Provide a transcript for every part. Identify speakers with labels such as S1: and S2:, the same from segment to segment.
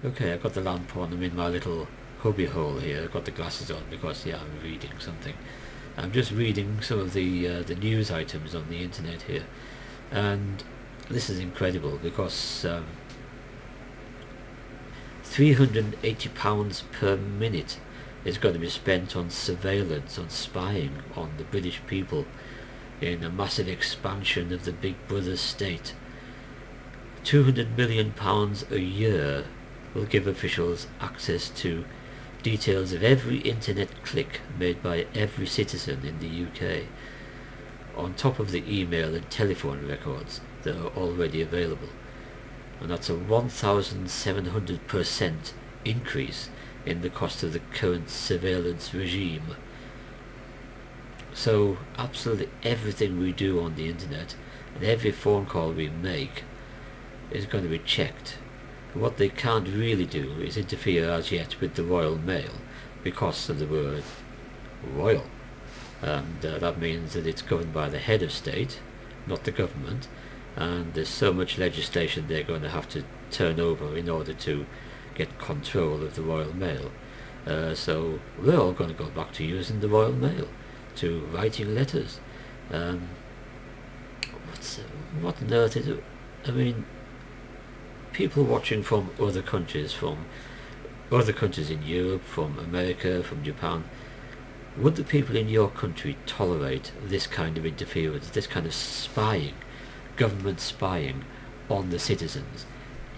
S1: Okay, I've got the lamp on. I'm in my little hubby hole here. I've got the glasses on because, yeah, I'm reading something. I'm just reading some of the news items on the internet here, and this is incredible because £380 per minute is going to be spent on surveillance, on spying on the British people in a massive expansion of the Big Brother state. £200 million a year will give officials access to details of every internet click made by every citizen in the UK, on top of the email and telephone records that are already available. And that's a 1,700% increase in the cost of the current surveillance regime. So absolutely everything we do on the internet and every phone call we make is going to be checked. What they can't really do is interfere as yet with the Royal Mail because of the word royal, and that means that it's governed by the head of state, not the government, and there's so much legislation they're going to have to turn over in order to get control of the Royal Mail. So we're all going to go back to using the Royal Mail, to writing letters. What on earth is it? I mean, people watching from other countries in Europe, from America, from Japan, would the people in your country tolerate this kind of interference, this kind of spying, government spying on the citizens?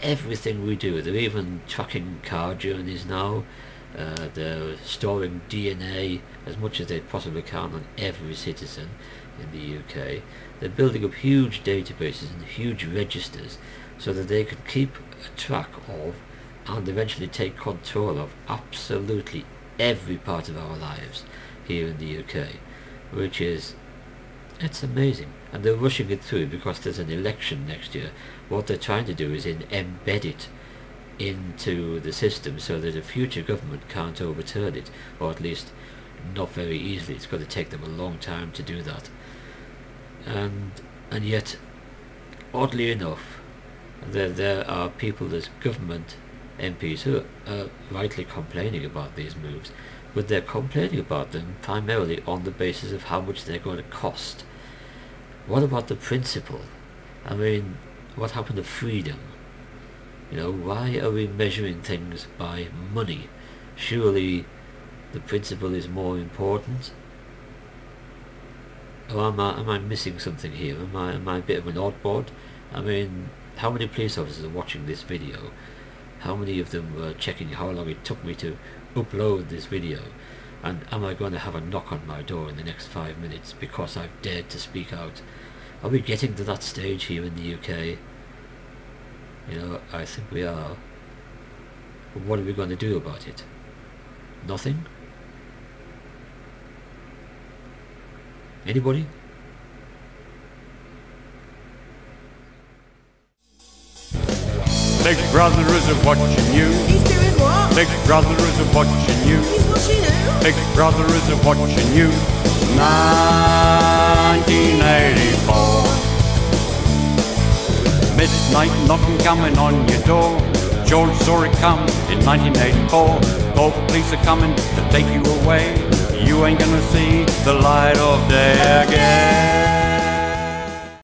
S1: Everything we do, they're even tracking car journeys now, they're storing DNA as much as they possibly can on every citizen in the UK. They're building up huge databases and huge registers so that they can keep a track of and eventually take control of absolutely every part of our lives here in the UK, which is, it's amazing. And they're rushing it through because there's an election next year. What they're trying to do is embed it into the system so that a future government can't overturn it, or at least not very easily. It's going to take them a long time to do that. And yet, oddly enough, there are people, there's government MPs who are rightly complaining about these moves, but they're complaining about them primarily on the basis of how much they're going to cost. What about the principle? I mean, what happened to freedom? You know, why are we measuring things by money? Surely the principle is more important. Or am I missing something here? Am I a bit of an oddball? I mean, how many police officers are watching this video? How many of them were checking how long it took me to upload this video? And am I going to have a knock on my door in the next 5 minutes because I've dared to speak out? Are we getting to that stage here in the UK? You know, I think we are. What are we going to do about it? Nothing? Anybody?
S2: Big Brother isn't watching you.
S3: He's doing what?
S2: Big Brother isn't watching you.
S3: He's watching who?
S2: Big Brother isn't watching you. 1984. Midnight knocking coming on your door. George saw it come in 1984. Thought police are coming to take you away. You ain't gonna see the light of day again.